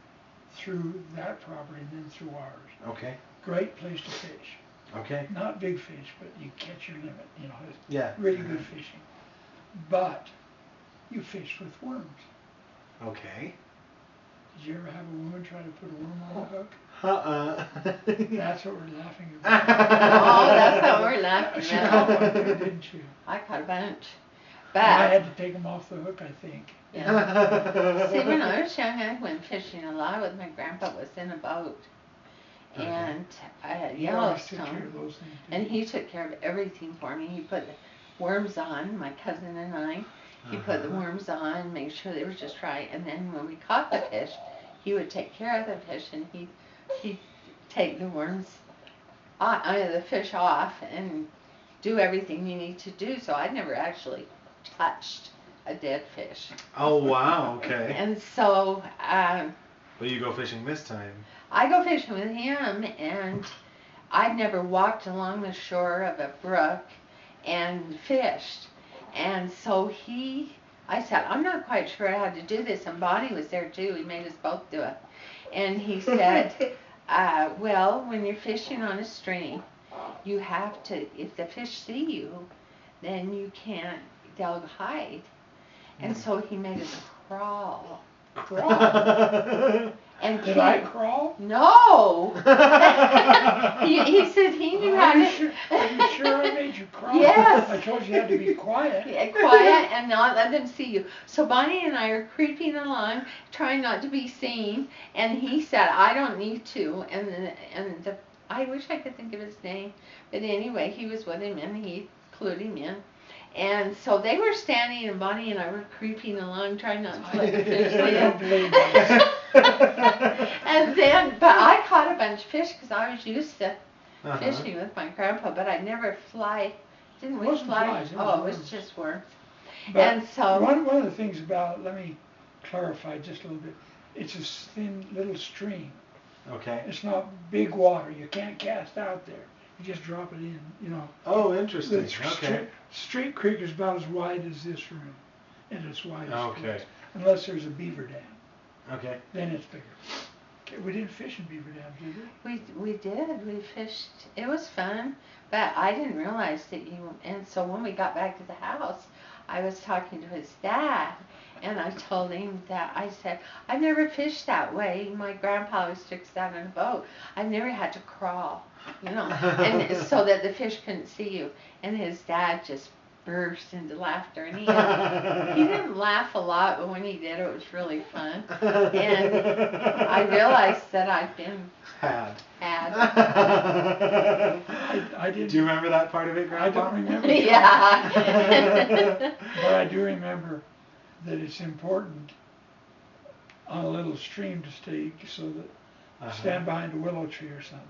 through that property and then through ours. Okay. Great place to fish. Okay. Not big fish, but you catch your limit. You know, it's Yeah. really good fishing. But you fish with worms. Okay. Did you ever have a woman try to put a worm on a hook? That's what we're laughing Oh, about. that's what we're laughing She caught at. one too, didn't you? I caught a bunch. I But, had to take them off the hook, I think. yeah. See, when I was young, I went fishing a lot with my grandpa. Was in a boat. And He always took care Yellowstone. of those things. And he took care of everything for me. He put the worms on, my cousin and I. He put the worms on, made sure they were just right. And then when we caught the fish, he would take care of the fish, and he'd take the worms, the fish off, and do everything you need to do. So I never actually touched a dead fish. Oh, wow. Okay. And so Well, you go fishing this time. I go fishing with him, and I'd never walked along the shore of a brook and fished. And so I said, I'm not quite sure how to do this. And Bonnie was there too. He made us both do it. And he said, well, when you're fishing on a stream, you have to, if the fish see you, then you can't, they'll hide. And so he made us crawl. And Did I crawl? No. he said he knew how Are you to. sure I made you crawl? Yes. I told you you had to be quiet. Yeah, quiet and not let them see you. So Bonnie and I are creeping along, trying not to be seen. And he said, "I don't need to." And I wish I could think of his name, but anyway, he was with him and he clued him in. And so they were standing, and Bonnie and I were creeping along, trying not to let the fish I see don't us. believe that. And then, but I caught a bunch of fish because I was used to Uh-huh. fishing with my grandpa, but I never didn't It we wasn't fly? flies, it was Oh, it was worms. just worms. But And so, one of the things about, let me clarify just a little bit. It's a thin little stream. Okay. It's not big water. You can't cast out there. You just drop it in, you know. Oh, interesting. The Okay. Straight Creek is about as wide as this room, and it's wide as Okay. this, unless there's a beaver dam. Okay. Then it's bigger. Okay, we didn't fish in beaver dams, did we? we did. We fished. It was fun, but I didn't realize that you. And so when we got back to the house, I was talking to his dad, And I told him that, I said, I've never fished that way. My grandpa always took us out on a boat. I've never had to crawl, and so that the fish couldn't see you. And his dad just burst into laughter. And he didn't laugh a lot, but when he did, it was really fun. And I realized that I've been had. I did. Do you remember that part of it, Grandpa? I don't remember. Yeah. But I do remember that it's important on a little stream to stay so that stand behind a willow tree or something.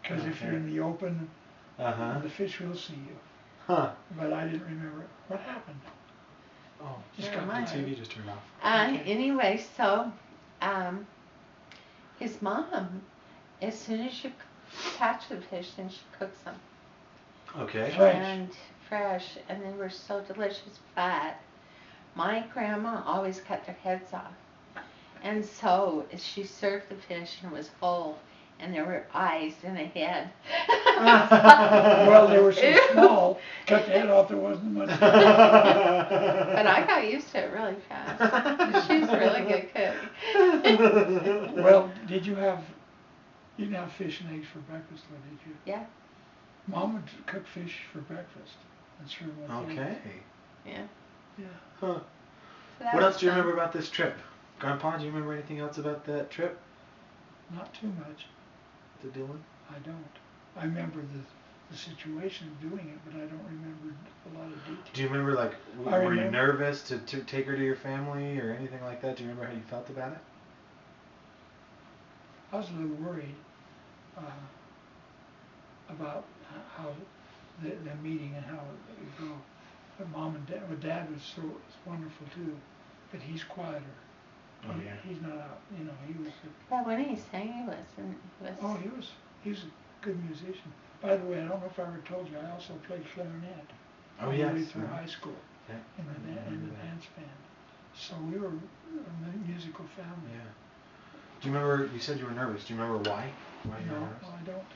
Because if you're in the open, the fish will see you. Huh. But I didn't remember what happened. Oh, Just got got the TV just turned off. Anyway, so his mom, as soon as you catch the fish, then she cooks them. Okay. Fresh, and they were so delicious. But my grandma always cut their heads off, and so she served the fish, and it was whole, and there were eyes and a head. Well, they were so small, cut the head off, there wasn't much. But I got used to it really fast. She's a really good cook. Well, you didn't have fish and eggs for breakfast, though, did you? Yeah. Mom would cook fish for breakfast. That's her one thing. Okay. Yeah. Yeah. Huh. So What else do you remember about this trip? Grandpa, do you remember anything else about that trip Not too much. to Dillon? I don't. I remember the situation of doing it, but I don't remember a lot of details. Do you remember, like, I were you remember. nervous to take her to your family or anything like that? Do you remember how you felt about it? I was a little worried about how the meeting and how it would go. But Mom and Dad was wonderful too, but he's quieter. Oh, yeah. He's not out. He was. Yeah, when he sang, he wasn't. Oh, he was a good musician. By the way, I don't know if I ever told you, I also played clarinet. Oh, all the yes. way through high school. Yeah. In the dance band. So we were a musical family. Yeah. Do you remember, you said you were nervous. Do you remember why? Why you were No, nervous? I don't.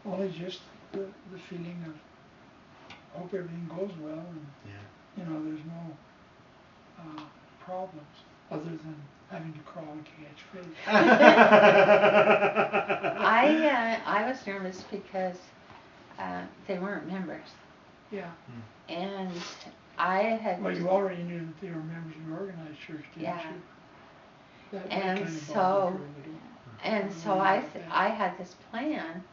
Only just the feeling of hope everything goes well and there's no problems other than having to crawl and catch fish. I was nervous because they weren't members. Yeah. And I had. Well, you already knew that they were members of the organized church, didn't you? That And kind of so, bothered her, I had this plan,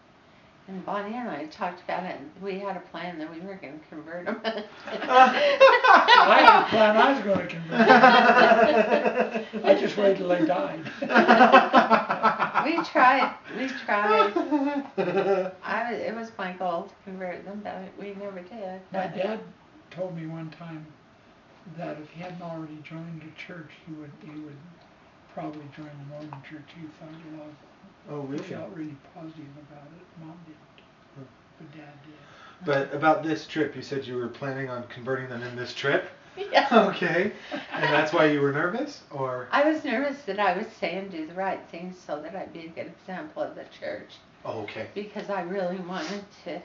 and Bonnie and I talked about it, and we had a plan that we were going to convert them. I had a plan I was going to convert them. I just waited till they died. We tried. It was my goal to convert them, but we never did. My dad told me one time that if he hadn't already joined a church, he would probably join the Mormon church. He thought a lot. Oh, really? He felt really positive about it. Mom didn't, but Dad did. But about this trip, you said you were planning on converting them in this trip? Yeah. Okay. And that's why you were nervous, or? I was nervous that I would say and do the right thing so that I'd be a good example of the church. Oh, okay. Because I really wanted to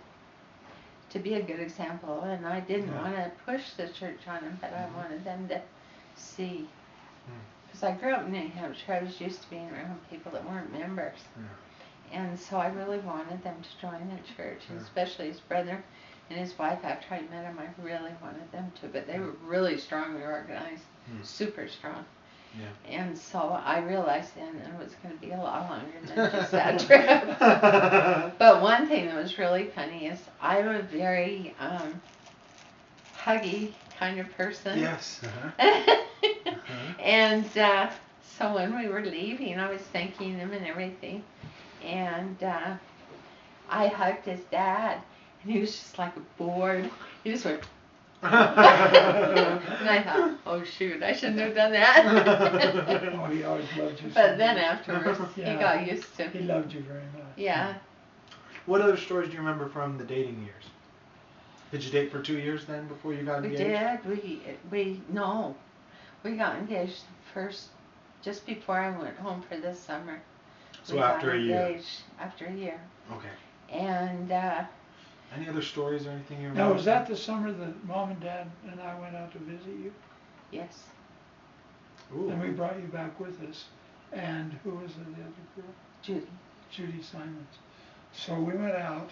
be a good example, and I didn't want to push the church on them, but I wanted them to see. Because I grew up in New Hampshire, I was used to being around people that weren't members. And so I really wanted them to join the church, and especially his brother and his wife. After I met him, I really wanted them to, but they were really strongly organized, super strong. Yeah. And so I realized then it was going to be a lot longer than just that trip. But one thing that was really funny is I'm a very huggy kind of person. Yes. And so when we were leaving, I was thanking them and everything. And I hugged his dad, and he was just like bored. He just went. And I thought, oh shoot, I shouldn't have done that. Oh, he always loved you. But then afterwards, he got used to it. He loved you very much. Yeah. What other stories do you remember from the dating years? Did you date for 2 years then before you got engaged? We got engaged first, just before I went home for this summer. So after a year? After a year. Okay. And any other stories or anything you remember? Now, was that the summer that Mom and Dad and I went out to visit you? Yes. Ooh. And we brought you back with us. And who was the other girl? Judy. Judy Simons. So we went out.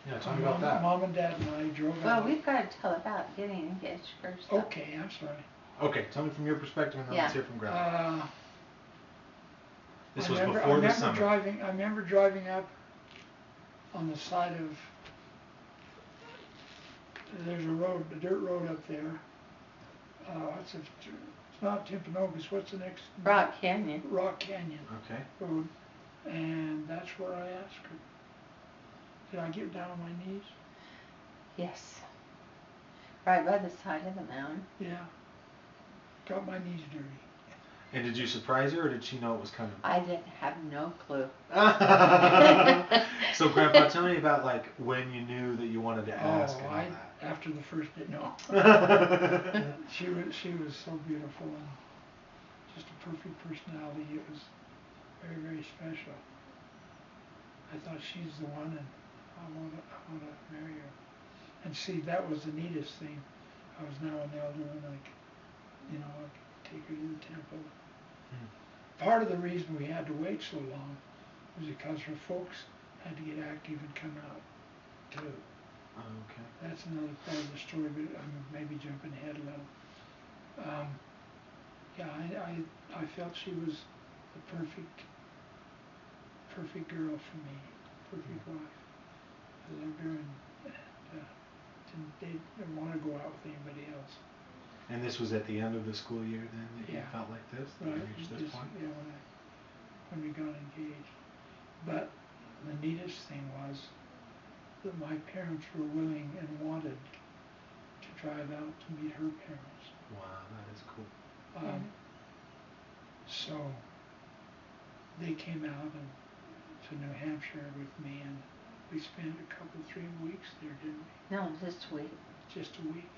Yeah, tell me about that. Mom and Dad and I drove out. Well, we've got to tell about getting engaged first. Okay, I'm sorry. Okay, tell me from your perspective, and then let's hear from Grandma. This was before the summer. I remember driving up on the side of. There's a dirt road up there. It's not Timpanogos. What's the next? Rock Canyon. Rock Canyon. Okay. Road, and that's where I asked her. Did I get down on my knees? Yes. Right by the side of the mountain. Yeah. Got my knees dirty. And did you surprise her, or did she know it was coming? I didn't have no clue. So, Grandpa, tell me about like when you knew that you wanted to ask. After the first date, no. She was so beautiful and just a perfect personality. It was very, very special. I thought she's the one, and I want to marry her. And see, that was the neatest thing. I was now an elder, and I could take her to the temple. Part of the reason we had to wait so long was because her folks had to get active and come out too. Okay. That's another part of the story, but I'm maybe jumping ahead a little. I felt she was the perfect girl for me, perfect wife. I loved her, and didn't want to go out with anybody else. And this was at the end of the school year then that you felt like this? That Right. you reached this point? Yeah, when we got engaged. But the neatest thing was that my parents were willing and wanted to drive out to meet her parents. Wow, that is cool. So they came out to New Hampshire with me, and we spent 3 weeks there, didn't we? No, just a week. Just a week.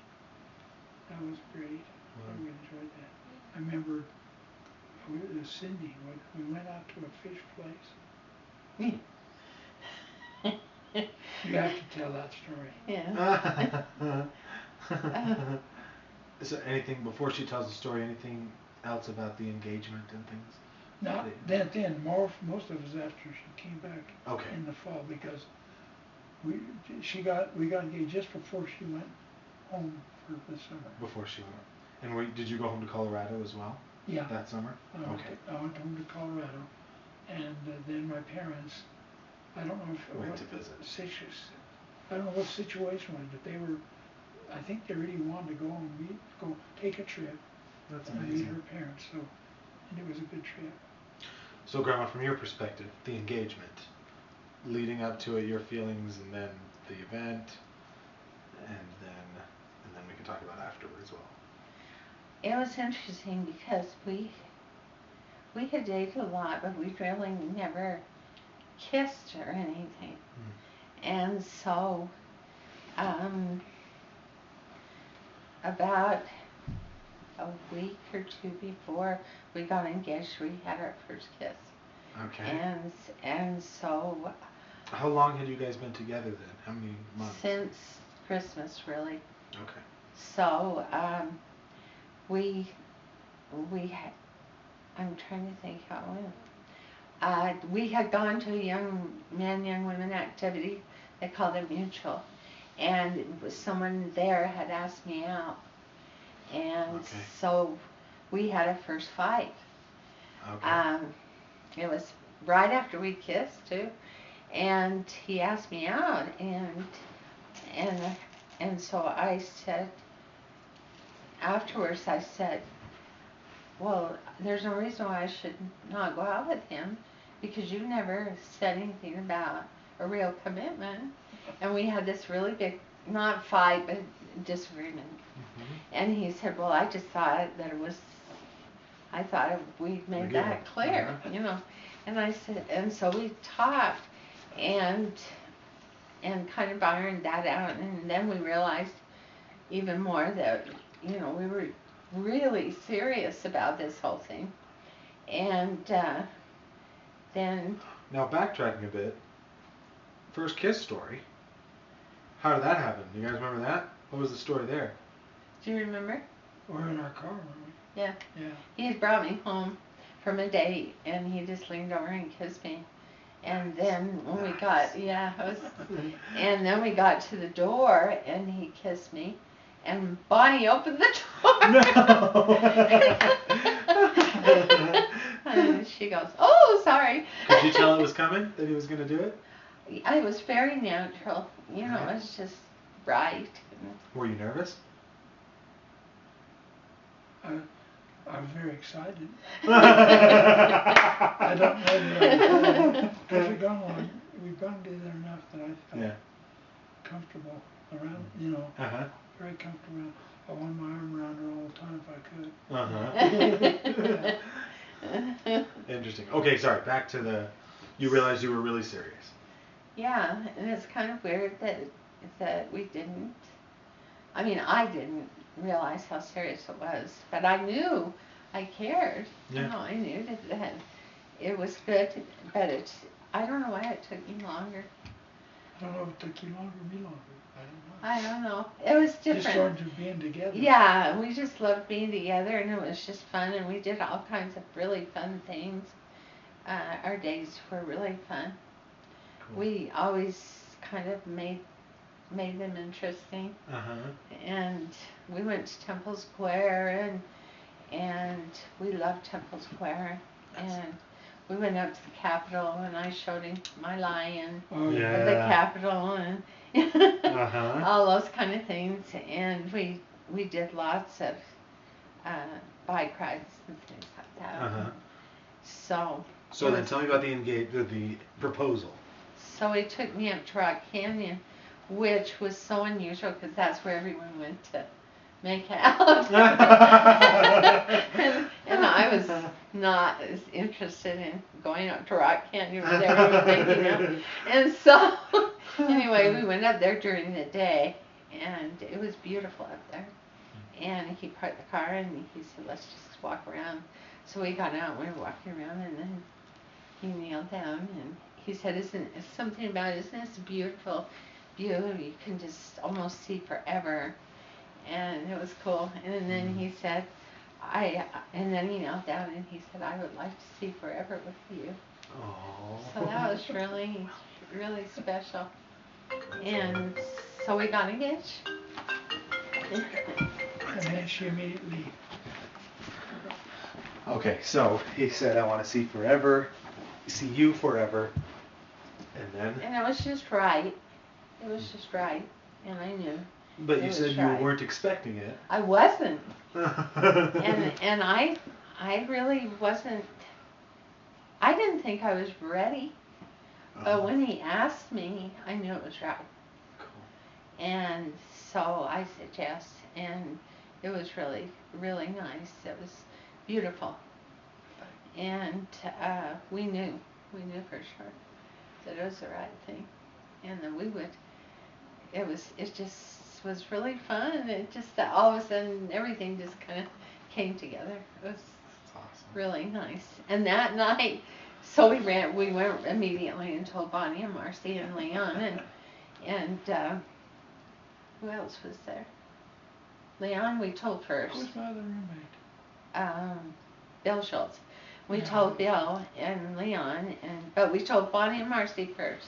That was great. Wow. I really enjoyed that. I remember Cindy, we went out to a fish place. You have to tell that story. Yeah. So anything, before she tells the story, anything else about the engagement and things? Not then. Most of us after she came back in the fall, because we got engaged just before she went home for the summer. Before she went. And did you go home to Colorado as well? Yeah. That summer? I went home to Colorado, and then my parents, I don't know went to visit. I don't know what the situation was, but I think they really wanted to go take a trip. That's and amazing. meet her parents, and it was a good trip. So, Grandma, from your perspective, the engagement, leading up to it, your feelings, and then the event, and then we can talk about afterwards as well. It was interesting because we had dated a lot, but we really never kissed or anything. And so, about a week or two before we got engaged, we had our first kiss. Okay. And so. How long had you guys been together then? How many months? Since Christmas, really. Okay. So, I'm trying to think how it went. We had gone to a young women activity. They called it Mutual. And it was someone there had asked me out. And so we had a first fight. Okay. It was right after we kissed too. And he asked me out, and so I said, afterwards I said, well, there's no reason why I should not go out with him, because you never said anything about a real commitment. And we had this really big, not fight, but disagreement. And he said, well, I just thought that I thought we made that clear, And I said, and so we talked and kind of ironed that out. And then we realized even more that, we were really serious about this whole thing. And then. Now, backtracking a bit, first kiss story. How did that happen? Do you guys remember that? What was the story there? Do you remember? We're in our car, weren't we? Yeah. Yeah. He had brought me home from a date, and he just leaned over and kissed me. And then when we got, and then we got to the door, and he kissed me, and Bonnie opened the door. No. And she goes, "Oh, sorry." Could you tell it was coming, that he was going to do it? I was very natural, you know, it was just right. Were you nervous? I was very excited. I don't know that because we've gone together enough that I felt comfortable around, you know, very comfortable. I wanted my arm around her all the time if I could. Interesting. Okay, sorry, back to the, you realized you were really serious. Yeah, and it's kind of weird that we didn't, I mean, I didn't realize how serious it was, but I knew I cared. Yeah. You know, I knew that it was good, but I don't know why it took me longer. I don't know if it took you longer or me longer. I don't know. It was different. Just started being together. Yeah, we just loved being together, and it was just fun, and we did all kinds of really fun things. Our days were really fun. Cool. We always kind of made them interesting. And we went to Temple Square, and we loved Temple Square. And we went up to the Capitol, and I showed him my lion of the Capitol, and all those kind of things. And we did lots of bike rides and things like that. So then tell me about the proposal. So he took me up to Rock Canyon, which was so unusual because that's where everyone went to make out. and I was not as interested in going up to Rock Canyon with everyone making out. And so anyway, we went up there during the day, and it was beautiful up there. And he parked the car, and he said, "Let's just walk around." So we got out, and we were walking around, and then he kneeled down, and he said, isn't this beautiful view? You can just almost see forever. And it was cool. And then he said, and then he knelt down and he said, "I would like to see forever with you." Aww. So that was really, really special. And so we got engaged. And then she immediately. Okay, so he said, "I want to see you forever," and then? And it was just right. It was just right, and I knew. But you said you weren't expecting it. I wasn't. and I really wasn't. I didn't think I was ready. But when he asked me, I knew it was right. Cool. And so I said yes, and it was really, really nice. It was beautiful. And we knew for sure that it was the right thing, and that we would. It just was really fun. It just all of a sudden everything just kind of came together. It was awesome. Really nice. And that night, so we went immediately and told Bonnie and Marcy and Leon and who else was there? Leon we told first. Who was my other roommate? Bill Schultz. We told Bill and Leon, but we told Bonnie and Marcy first,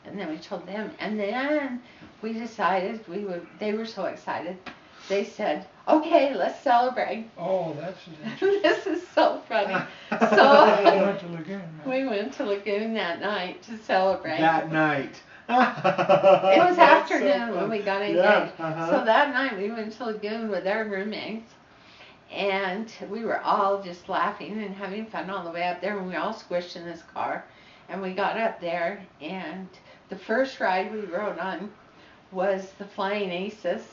and then we told them, and then we decided they were so excited. They said, "Okay, let's celebrate." Oh, that's interesting. This is so funny. So we went to Lagoon. Right? We went to Lagoon that night to celebrate. That night. It was afternoon when we got engaged. Yeah, So that night we went to Lagoon with our roommates. And we were all just laughing and having fun all the way up there. And we all squished in this car. And we got up there. And the first ride we rode on was the Flying Aces.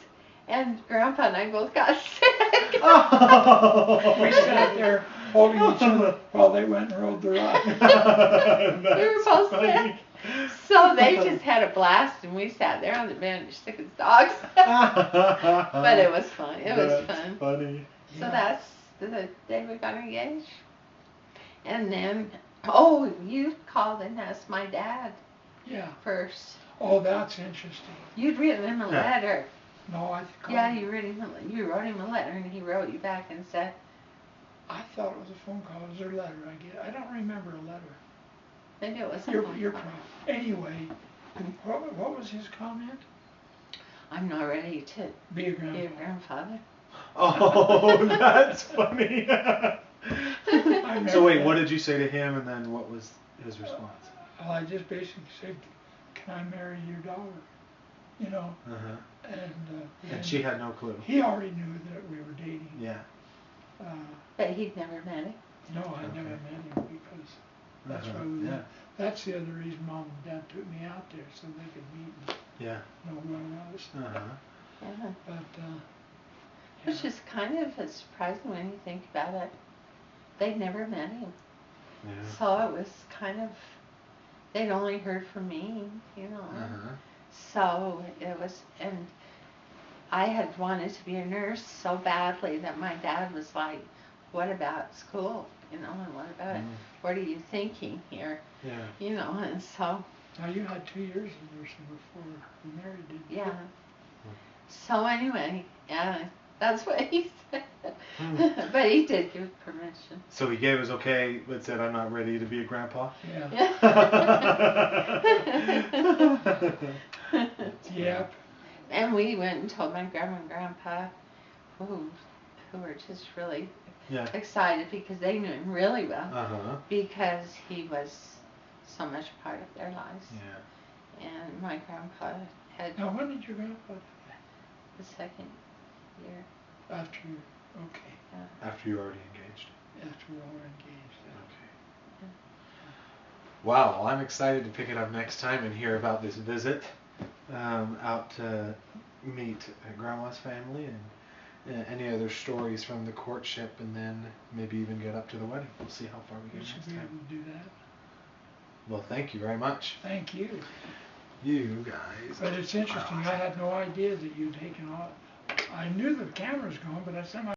And Grandpa and I both got sick. Oh. We sat there holding each other while they went and rode the ride. We were both sick. So they just had a blast. And we sat there on the bench sick as dogs. But it was fun. It was fun. Funny. So that's the day we got engaged. And then, you called and asked my dad first. Oh, that's interesting. You'd written him a letter. No, Yeah, you wrote him a letter, and he wrote you back and said. I thought it was a phone call. It was a letter I don't remember a letter. Maybe it was a You're probably. Anyway, what was his comment? I'm not ready to be a grandfather. Oh, that's funny. So wait, what did you say to him, and then what was his response? Well, I just basically said, "Can I marry your daughter?" You know. And she had no clue. He already knew that we were dating. Yeah. But he'd never met him. No, I never met him because that's why we went. That's the other reason Mom and Dad took me out there so they could meet and know who I was. Yeah. But which is kind of surprising when you think about it. They'd never met him. Yeah. So it was kind of, they'd only heard from me, you know. So it was, and I had wanted to be a nurse so badly that my dad was like, what about school? You know, and what about it? What are you thinking here? Yeah. You know, and so. Now you had 2 years of nursing before you married, didn't you? Yeah. So anyway, that's what he said. But he did give permission. So he gave us okay, but said, I'm not ready to be a grandpa? Yeah. Yep. And we went and told my grandma and grandpa, who were just really excited because they knew him really well. Because he was so much part of their lives. Yeah. And my grandpa had. Now, when did your grandpa die? The second year. After you, okay. Yeah. After you were already engaged. After we were engaged. Okay. Yeah. Wow, well, I'm excited to pick it up next time and hear about this visit out to meet Grandma's family and any other stories from the courtship, and then maybe even get up to the wedding. We'll see how far we get next time. We should be able to do that. Well, thank you very much. Thank you. You guys. But it's interesting. I had no idea that you'd taken off. I knew the camera was going, but I somehow